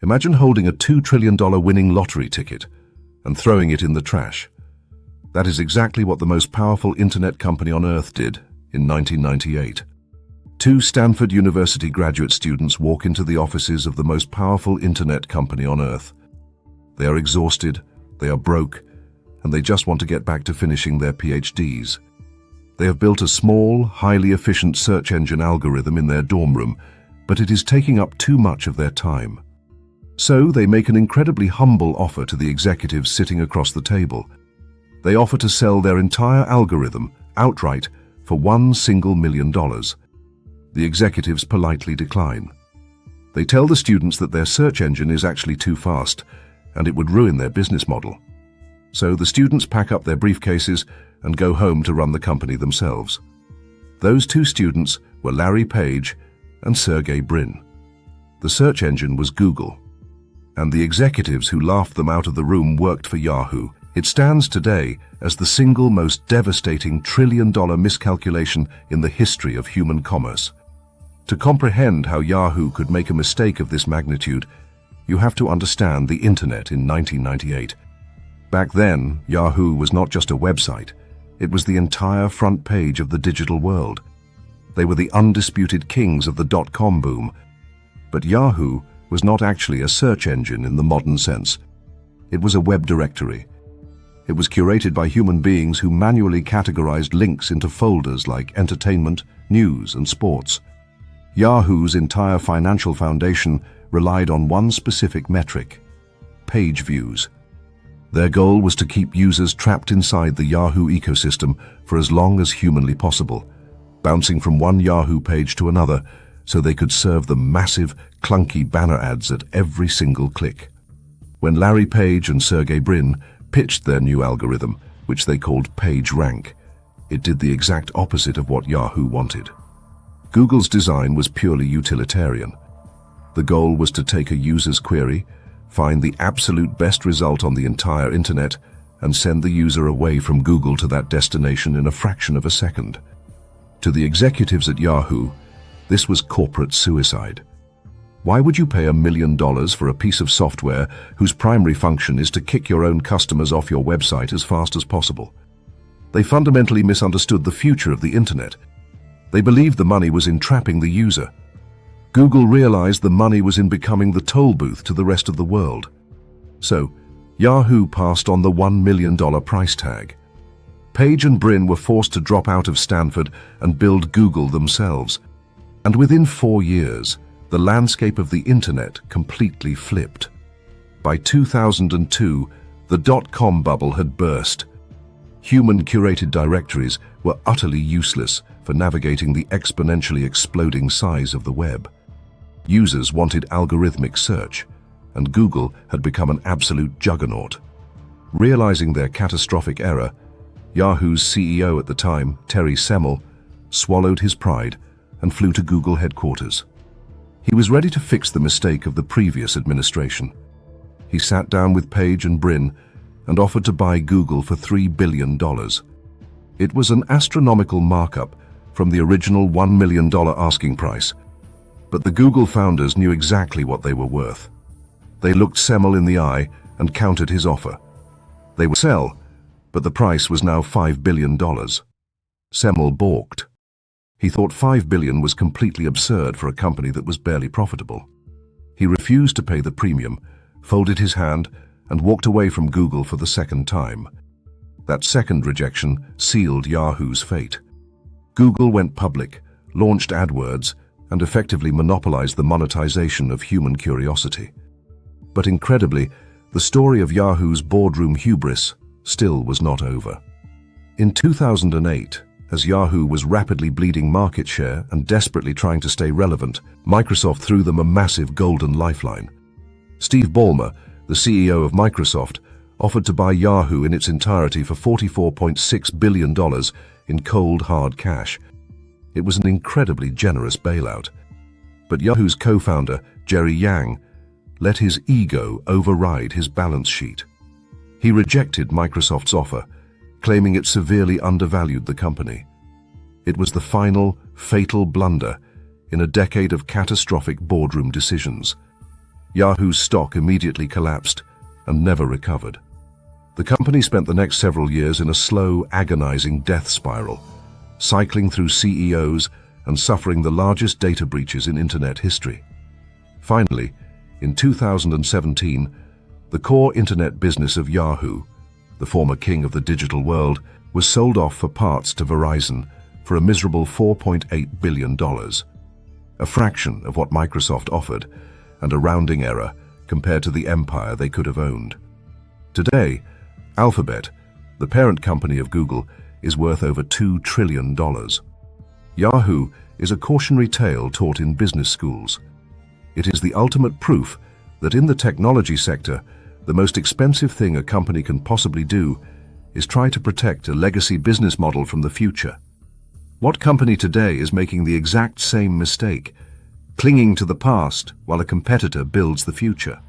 Imagine holding a $2 trillion winning lottery ticket and throwing it in the trash. That is exactly what the most powerful internet company on earth did in 1998. Two Stanford University graduate students walk into the offices of the most powerful internet company on earth. They are exhausted, they are broke, and they just want to get back to finishing their PhDs. They have built a small, highly efficient search engine algorithm in their dorm room, but it is taking up too much of their time. So they make an incredibly humble offer to the executives sitting across the table. They offer to sell their entire algorithm outright for $1 million. The executives politely decline. They tell the students that their search engine is actually too fast and it would ruin their business model. So the students pack up their briefcases and go home to run the company themselves. Those two students were Larry Page and Sergey Brin. The search engine was Google, and the executives who laughed them out of the room worked for Yahoo. It stands today as the single most devastating trillion-dollar miscalculation in the history of human commerce. To comprehend how Yahoo could make a mistake of this magnitude, you have to understand the internet in 1998. Back then, Yahoo was not just a website, it was the entire front page of the digital world. They were the undisputed kings of the dot-com boom. But Yahoo was not actually a search engine in the modern sense. It was a web directory. It was curated by human beings who manually categorized links into folders like entertainment, news, and sports. Yahoo's entire financial foundation relied on one specific metric: page views. Their goal was to keep users trapped inside the Yahoo ecosystem for as long as humanly possible, bouncing from one Yahoo page to another so they could serve them massive, clunky banner ads at every single click. When Larry Page and Sergey Brin pitched their new algorithm, which they called PageRank, it did the exact opposite of what Yahoo wanted. Google's design was purely utilitarian. The goal was to take a user's query, find the absolute best result on the entire internet, and send the user away from Google to that destination in a fraction of a second. To the executives at Yahoo, this was corporate suicide. Why would you pay $1 million for a piece of software whose primary function is to kick your own customers off your website as fast as possible? They fundamentally misunderstood the future of the internet. They believed the money was in trapping the user. Google realized the money was in becoming the toll booth to the rest of the world. So, Yahoo passed on the $1 million price tag. Page and Brin were forced to drop out of Stanford and build Google themselves. And within 4 years, the landscape of the internet completely flipped. By 2002, the dot-com bubble had burst. Human-curated directories were utterly useless for navigating the exponentially exploding size of the web. Users wanted algorithmic search, and Google had become an absolute juggernaut. Realizing their catastrophic error, Yahoo's CEO at the time, Terry Semel, swallowed his pride and flew to Google headquarters. He was ready to fix the mistake of the previous administration. He sat down with Page and Brin and offered to buy Google for $3 billion. It was an astronomical markup from the original $1 million asking price, but the Google founders knew exactly what they were worth. They looked Semel in the eye and countered his offer. They would sell, but the price was now $5 billion. Semel balked. He thought $5 billion was completely absurd for a company that was barely profitable. He refused to pay the premium, folded his hand, and walked away from Google for the second time. That second rejection sealed Yahoo's fate. Google went public, launched AdWords, and effectively monopolized the monetization of human curiosity. But incredibly, the story of Yahoo's boardroom hubris still was not over. In 2008, as Yahoo was rapidly bleeding market share and desperately trying to stay relevant, Microsoft threw them a massive golden lifeline. Steve Ballmer, the CEO of Microsoft, offered to buy Yahoo in its entirety for $44.6 billion in cold, hard cash. It was an incredibly generous bailout. But Yahoo's co-founder, Jerry Yang, let his ego override his balance sheet. He rejected Microsoft's offer, claiming it severely undervalued the company. It was the final, fatal blunder in a decade of catastrophic boardroom decisions. Yahoo's stock immediately collapsed and never recovered. The company spent the next several years in a slow, agonizing death spiral, cycling through CEOs and suffering the largest data breaches in internet history. Finally, in 2017, the core internet business of Yahoo, the former king of the digital world, was sold off for parts to Verizon for a miserable $4.8 billion, a fraction of what Microsoft offered and a rounding error compared to the empire they could have owned. Today, Alphabet, the parent company of Google, is worth over $2 trillion. Yahoo is a cautionary tale taught in business schools. It is the ultimate proof that in the technology sector, the most expensive thing a company can possibly do is try to protect a legacy business model from the future. What company today is making the exact same mistake, clinging to the past while a competitor builds the future?